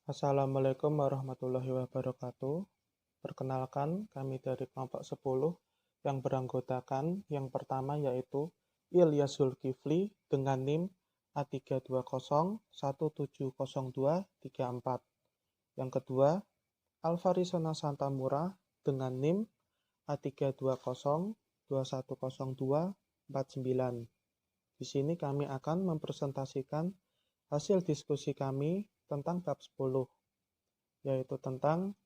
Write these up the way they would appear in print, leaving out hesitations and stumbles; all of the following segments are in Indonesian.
Assalamualaikum warahmatullahi wabarakatuh. Perkenalkan, kami dari kelompok 10 yang beranggotakan yang pertama yaitu Ilyas Zulkifli dengan NIM A320170234. Yang kedua, Alvarisona Santamura dengan NIM A320210249. Di sini kami akan mempresentasikan hasil diskusi kami tentang bab 10, yaitu tentang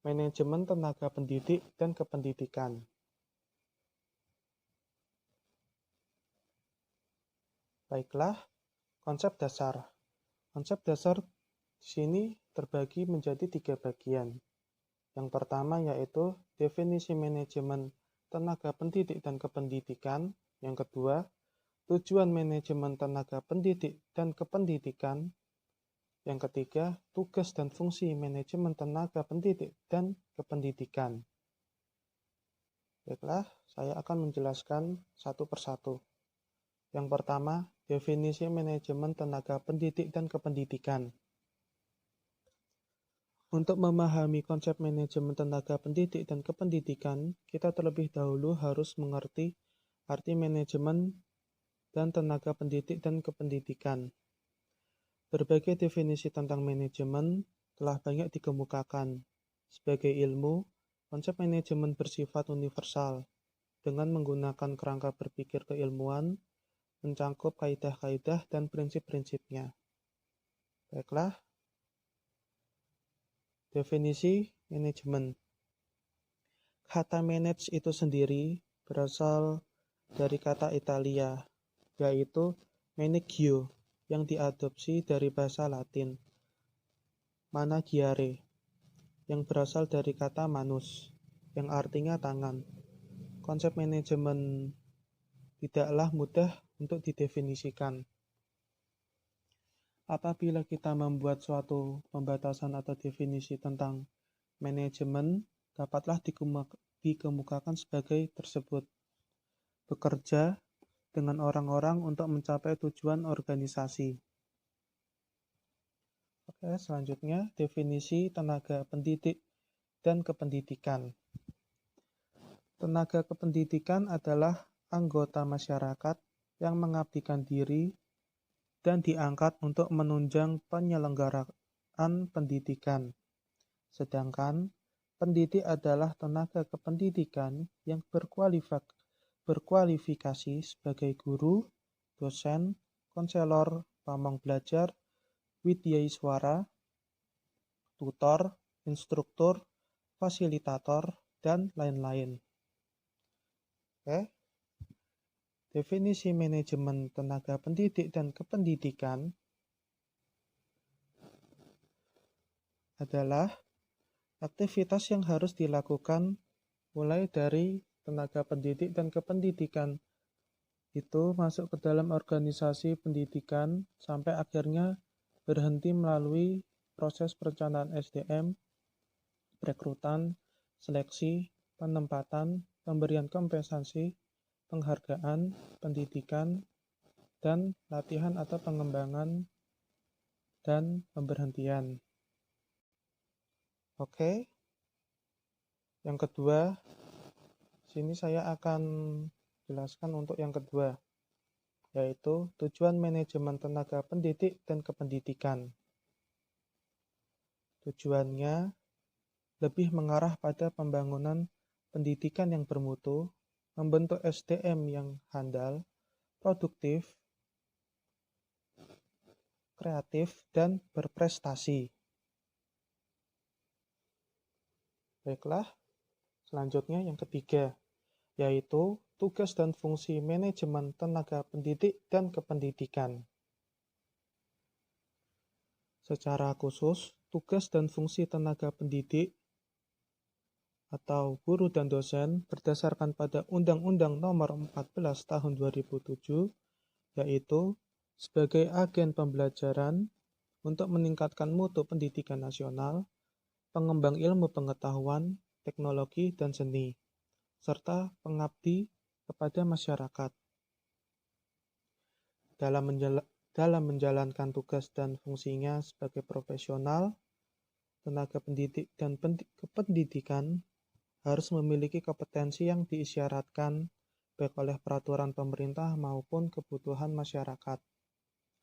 manajemen tenaga pendidik dan kependidikan. Baiklah, konsep dasar. Konsep dasar di sini terbagi menjadi 3 bagian. Yang pertama yaitu definisi manajemen tenaga pendidik dan kependidikan. Yang kedua, tujuan manajemen tenaga pendidik dan kependidikan. Yang ketiga, tugas dan fungsi manajemen tenaga pendidik dan kependidikan. Baiklah, saya akan menjelaskan satu persatu. Yang pertama, definisi manajemen tenaga pendidik dan kependidikan. Untuk memahami konsep manajemen tenaga pendidik dan kependidikan, kita terlebih dahulu harus mengerti arti manajemen dan tenaga pendidik dan kependidikan. Berbagai definisi tentang manajemen telah banyak dikemukakan. Sebagai ilmu, konsep manajemen bersifat universal dengan menggunakan kerangka berpikir keilmuan, mencakup kaidah-kaidah dan prinsip-prinsipnya. Baiklah, definisi manajemen. Kata manage itu sendiri berasal dari kata Italia, yaitu managio, yang diadopsi dari bahasa Latin, managiare, yang berasal dari kata manus, yang artinya tangan. Konsep manajemen tidaklah mudah untuk didefinisikan. Apabila kita membuat suatu pembatasan atau definisi tentang manajemen, dapatlah dikemukakan sebagai tersebut. Bekerja dengan orang-orang untuk mencapai tujuan organisasi. Oke, selanjutnya definisi tenaga pendidik dan kependidikan. Tenaga kependidikan adalah anggota masyarakat yang mengabdikan diri dan diangkat untuk menunjang penyelenggaraan pendidikan. Sedangkan pendidik adalah tenaga kependidikan yang berkualifikasi sebagai guru, dosen, konselor, pamong belajar, widyaiswara, tutor, instruktur, fasilitator, dan lain-lain. Oke. Definisi manajemen tenaga pendidik dan kependidikan adalah aktivitas yang harus dilakukan mulai dari tenaga pendidik dan kependidikan itu masuk ke dalam organisasi pendidikan sampai akhirnya berhenti melalui proses perencanaan SDM, rekrutan, seleksi, penempatan, pemberian kompensasi, penghargaan, pendidikan, dan latihan atau pengembangan dan pemberhentian. Oke. Yang kedua, sini saya akan jelaskan untuk yang kedua, yaitu tujuan manajemen tenaga pendidik dan kependidikan. Tujuannya lebih mengarah pada pembangunan pendidikan yang bermutu, membentuk SDM yang handal, produktif, kreatif, dan berprestasi. Baiklah, selanjutnya yang ketiga, yaitu tugas dan fungsi manajemen tenaga pendidik dan kependidikan. Secara khusus, tugas dan fungsi tenaga pendidik atau guru dan dosen berdasarkan pada Undang-Undang Nomor 14 Tahun 2007, yaitu sebagai agen pembelajaran untuk meningkatkan mutu pendidikan nasional, pengembang ilmu pengetahuan, teknologi, dan seni, serta pengabdi kepada masyarakat. Dalam menjalankan tugas dan fungsinya sebagai profesional, tenaga pendidik dan kependidikan harus memiliki kompetensi yang diisyaratkan baik oleh peraturan pemerintah maupun kebutuhan masyarakat.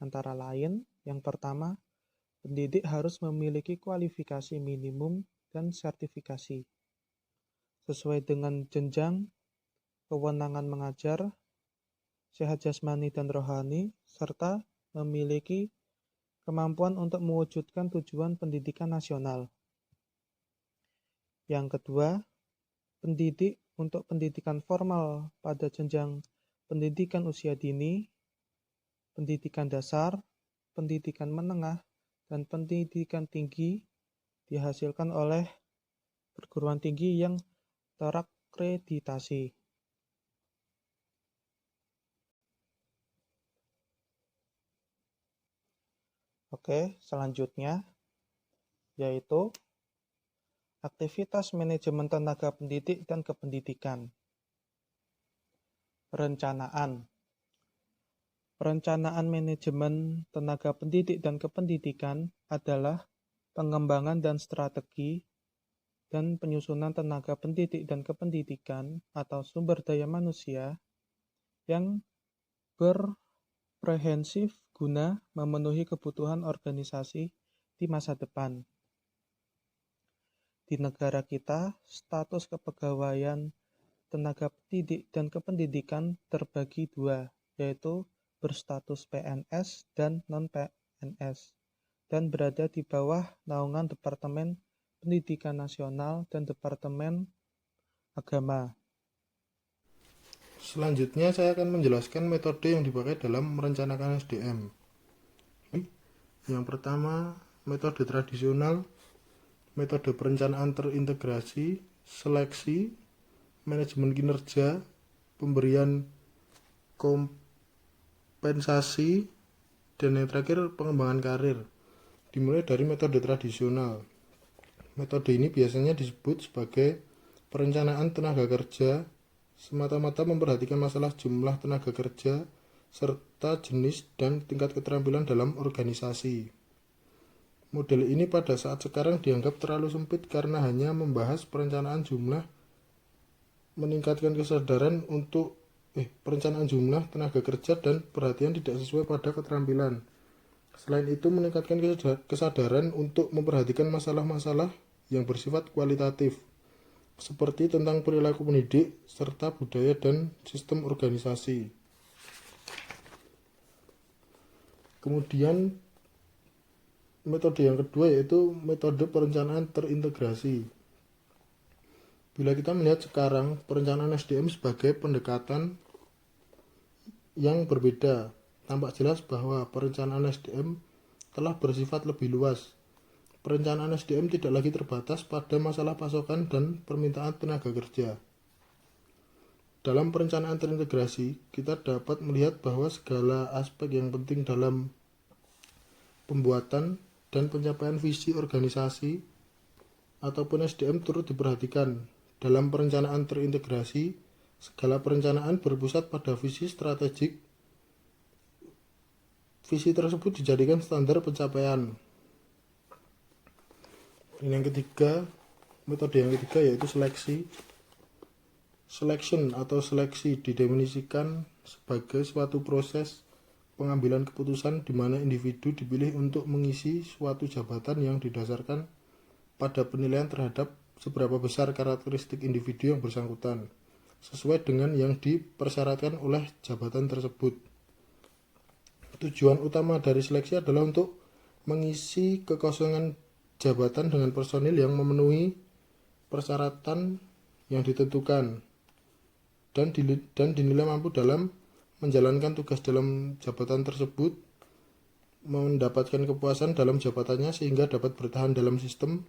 Antara lain, yang pertama, pendidik harus memiliki kualifikasi minimum dan sertifikasi sesuai dengan jenjang, kewenangan mengajar, sehat jasmani dan rohani, serta memiliki kemampuan untuk mewujudkan tujuan pendidikan nasional. Yang kedua, pendidik untuk pendidikan formal pada jenjang pendidikan usia dini, pendidikan dasar, pendidikan menengah, dan pendidikan tinggi dihasilkan oleh perguruan tinggi yang terakreditasi. Oke, selanjutnya yaitu aktivitas manajemen tenaga pendidik dan kependidikan. Perencanaan. Perencanaan manajemen tenaga pendidik dan kependidikan adalah pengembangan dan strategi dan penyusunan tenaga pendidik dan kependidikan atau sumber daya manusia yang berprehensif guna memenuhi kebutuhan organisasi di masa depan. Di negara kita, status kepegawaian tenaga pendidik dan kependidikan terbagi dua, yaitu berstatus PNS dan non-PNS, dan berada di bawah naungan Departemen Pendidikan Nasional dan Departemen Agama. Selanjutnya saya akan menjelaskan metode yang dipakai dalam merencanakan SDM. Yang pertama, metode tradisional, metode perencanaan terintegrasi, seleksi, manajemen kinerja, pemberian kompensasi, dan yang terakhir pengembangan karir. Dimulai dari metode tradisional. Metode ini biasanya disebut sebagai perencanaan tenaga kerja, semata-mata memperhatikan masalah jumlah tenaga kerja serta jenis dan tingkat keterampilan dalam organisasi. Model ini pada saat sekarang dianggap terlalu sempit karena hanya membahas perencanaan jumlah, meningkatkan kesadaran untuk perencanaan jumlah tenaga kerja dan perhatian tidak sesuai pada keterampilan. Selain itu, meningkatkan kesadaran untuk memperhatikan masalah-masalah yang bersifat kualitatif, seperti tentang perilaku pendidik, serta budaya dan sistem organisasi. Kemudian, metode yang kedua yaitu metode perencanaan terintegrasi. Bila kita melihat sekarang, perencanaan SDM sebagai pendekatan yang berbeda, tampak jelas bahwa perencanaan SDM telah bersifat lebih luas. Perencanaan SDM tidak lagi terbatas pada masalah pasokan dan permintaan tenaga kerja. Dalam perencanaan terintegrasi, kita dapat melihat bahwa segala aspek yang penting dalam pembuatan dan pencapaian visi organisasi ataupun SDM turut diperhatikan. Dalam perencanaan terintegrasi, segala perencanaan berpusat pada visi strategik. Visi tersebut dijadikan standar pencapaian. Dan yang ketiga, metode yang ketiga yaitu seleksi. Selection atau seleksi didefinisikan sebagai suatu proses pengambilan keputusan di mana individu dipilih untuk mengisi suatu jabatan yang didasarkan pada penilaian terhadap seberapa besar karakteristik individu yang bersangkutan, sesuai dengan yang dipersyaratkan oleh jabatan tersebut. Tujuan utama dari seleksi adalah untuk mengisi kekosongan jabatan dengan personil yang memenuhi persyaratan yang ditentukan dan dinilai mampu dalam menjalankan tugas dalam jabatan tersebut, mendapatkan kepuasan dalam jabatannya sehingga dapat bertahan dalam sistem,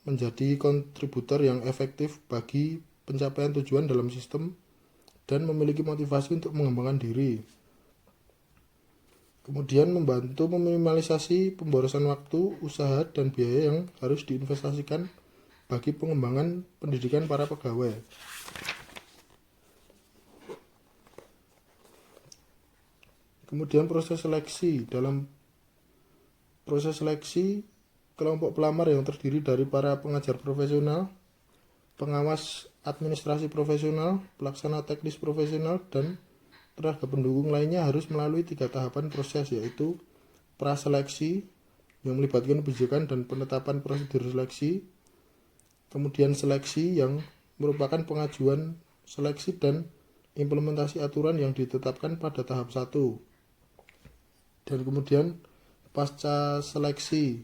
menjadi kontributor yang efektif bagi pencapaian tujuan dalam sistem, dan memiliki motivasi untuk mengembangkan diri. Kemudian membantu meminimalisasi pemborosan waktu, usaha, dan biaya yang harus diinvestasikan bagi pengembangan pendidikan para pegawai. Kemudian proses seleksi. Dalam proses seleksi kelompok pelamar yang terdiri dari para pengajar profesional, pengawas administrasi profesional, pelaksana teknis profesional, dan tenaga pendukung lainnya harus melalui 3 tahapan proses, yaitu praseleksi yang melibatkan kebijakan dan penetapan prosedur seleksi, kemudian seleksi yang merupakan pengajuan seleksi dan implementasi aturan yang ditetapkan pada tahap 1, dan kemudian pasca seleksi,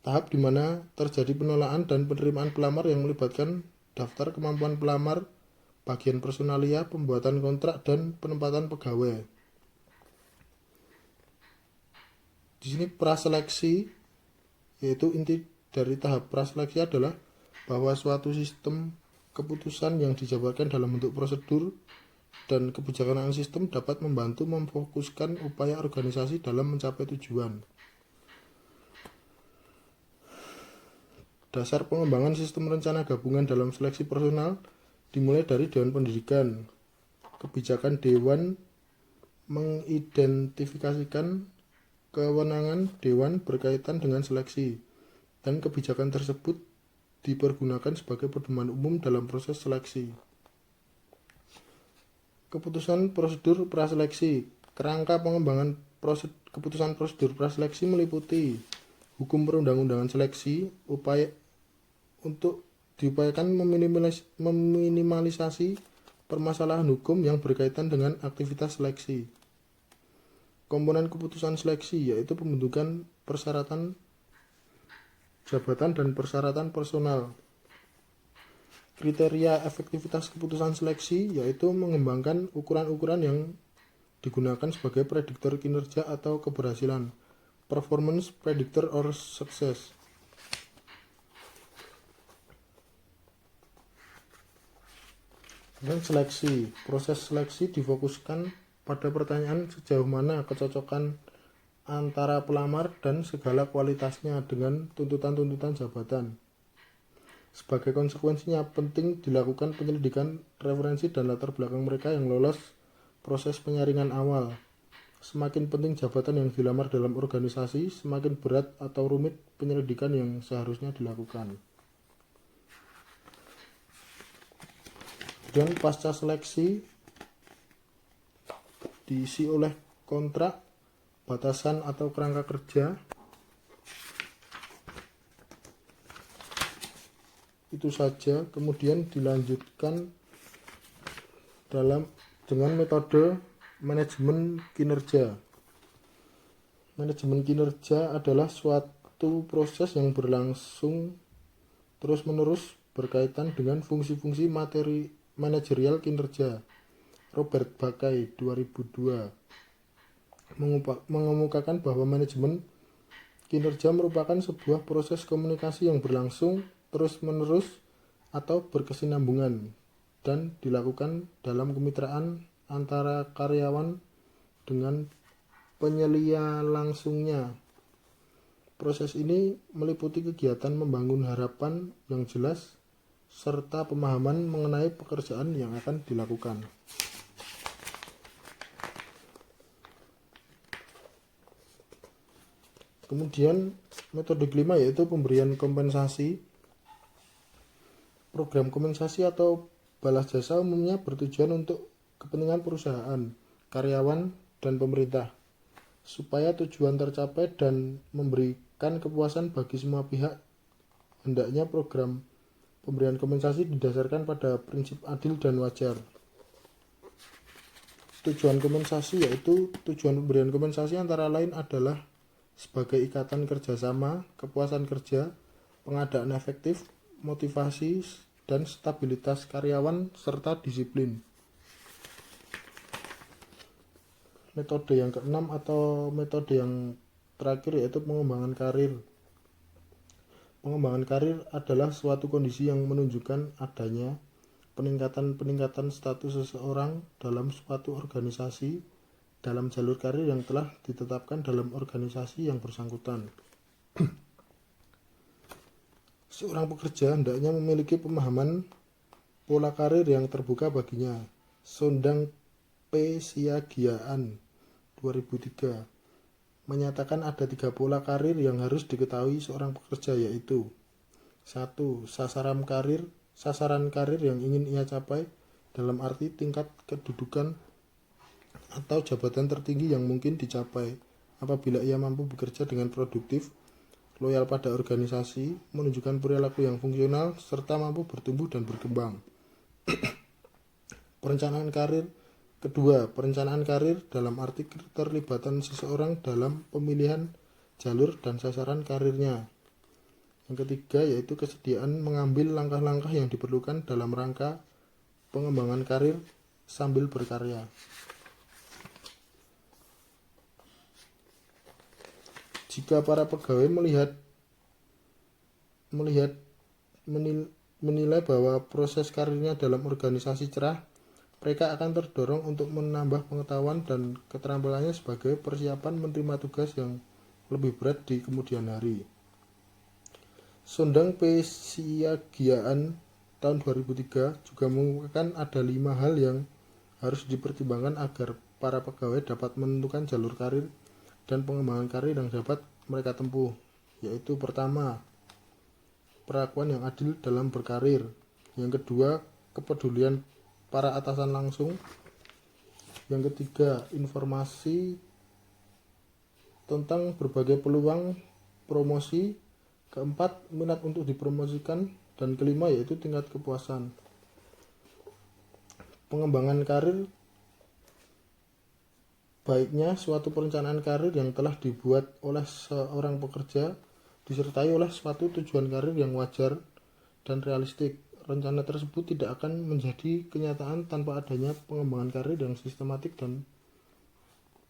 tahap di mana terjadi penolakan dan penerimaan pelamar yang melibatkan daftar kemampuan pelamar, bagian personalia, pembuatan kontrak, dan penempatan pegawai. Di sini praseleksi, yaitu inti dari tahap praseleksi adalah bahwa suatu sistem keputusan yang dijabarkan dalam bentuk prosedur dan kebijaksanaan sistem dapat membantu memfokuskan upaya organisasi dalam mencapai tujuan. Dasar pengembangan sistem rencana gabungan dalam seleksi personal dimulai dari Dewan Pendidikan. Kebijakan Dewan mengidentifikasikan kewenangan Dewan berkaitan dengan seleksi, dan kebijakan tersebut dipergunakan sebagai pedoman umum dalam proses seleksi. Keputusan prosedur praseleksi. Kerangka pengembangan keputusan prosedur praseleksi meliputi hukum perundang-undangan seleksi, upaya untuk diupayakan meminimalisasi permasalahan hukum yang berkaitan dengan aktivitas seleksi. Komponen keputusan seleksi yaitu pembentukan persyaratan jabatan dan persyaratan personal. Kriteria efektivitas keputusan seleksi yaitu mengembangkan ukuran-ukuran yang digunakan sebagai prediktor kinerja atau keberhasilan, performance predictor or success. Dan seleksi. Proses seleksi difokuskan pada pertanyaan sejauh mana kecocokan antara pelamar dan segala kualitasnya dengan tuntutan-tuntutan jabatan. Sebagai konsekuensinya, penting dilakukan penyelidikan referensi dan latar belakang mereka yang lolos proses penyaringan awal. Semakin penting jabatan yang dilamar dalam organisasi, semakin berat atau rumit penyelidikan yang seharusnya dilakukan. Dan pasca seleksi diisi oleh kontrak, batasan atau kerangka kerja. Itu saja. Kemudian dilanjutkan dengan metode manajemen kinerja. Manajemen kinerja adalah suatu proses yang berlangsung terus-menerus berkaitan dengan fungsi-fungsi manajerial kinerja. Robert Bakai 2002 mengemukakan bahwa manajemen kinerja merupakan sebuah proses komunikasi yang berlangsung terus-menerus atau berkesinambungan dan dilakukan dalam kemitraan antara karyawan dengan penyelia langsungnya. Proses ini meliputi kegiatan membangun harapan yang jelas serta pemahaman mengenai pekerjaan yang akan dilakukan. Kemudian metode kelima yaitu pemberian kompensasi. Program kompensasi atau balas jasa umumnya bertujuan untuk kepentingan perusahaan, karyawan, dan pemerintah, supaya tujuan tercapai dan memberikan kepuasan bagi semua pihak. Hendaknya program pemberian kompensasi didasarkan pada prinsip adil dan wajar. Tujuan kompensasi yaitu tujuan pemberian kompensasi antara lain adalah sebagai ikatan kerjasama, kepuasan kerja, pengadaan efektif, motivasi, dan stabilitas karyawan, serta disiplin. Metode yang keenam atau metode yang terakhir yaitu pengembangan karir. Pengembangan karir adalah suatu kondisi yang menunjukkan adanya peningkatan status seseorang dalam suatu organisasi dalam jalur karir yang telah ditetapkan dalam organisasi yang bersangkutan. Seorang pekerja hendaknya memiliki pemahaman pola karir yang terbuka baginya. Sondang P. Siagiaan 2003 menyatakan ada 3 pola karir yang harus diketahui seorang pekerja, yaitu 1. Sasaran karir yang ingin ia capai, dalam arti tingkat kedudukan atau jabatan tertinggi yang mungkin dicapai apabila ia mampu bekerja dengan produktif, loyal pada organisasi, menunjukkan perilaku yang fungsional, serta mampu bertumbuh dan berkembang. Perencanaan karir. Kedua, perencanaan karir dalam arti keterlibatan seseorang dalam pemilihan jalur dan sasaran karirnya. Yang ketiga yaitu kesediaan mengambil langkah-langkah yang diperlukan dalam rangka pengembangan karir sambil berkarya. Jika para pegawai menilai bahwa proses karirnya dalam organisasi cerah, mereka akan terdorong untuk menambah pengetahuan dan keterampilannya sebagai persiapan menerima tugas yang lebih berat di kemudian hari. Sondang Pesiagiaan tahun 2003 juga mengungkapkan ada 5 hal yang harus dipertimbangkan agar para pegawai dapat menentukan jalur karir dan pengembangan karir yang dapat mereka tempuh, yaitu pertama, perlakuan yang adil dalam berkarir. Yang kedua, kepedulian para atasan langsung. Yang ketiga, informasi tentang berbagai peluang promosi. Keempat, minat untuk dipromosikan. Dan kelima yaitu tingkat kepuasan. Pengembangan karir. Baiknya suatu perencanaan karir yang telah dibuat oleh seorang pekerja disertai oleh suatu tujuan karir yang wajar dan realistik. Rencana tersebut tidak akan menjadi kenyataan tanpa adanya pengembangan karir yang sistematik dan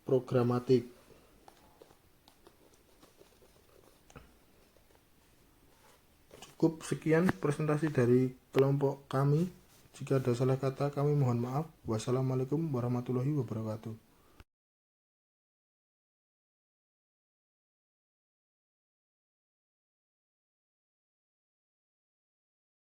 programatik. Cukup sekian presentasi dari kelompok kami. Jika ada salah kata kami mohon maaf. Wassalamualaikum warahmatullahi wabarakatuh.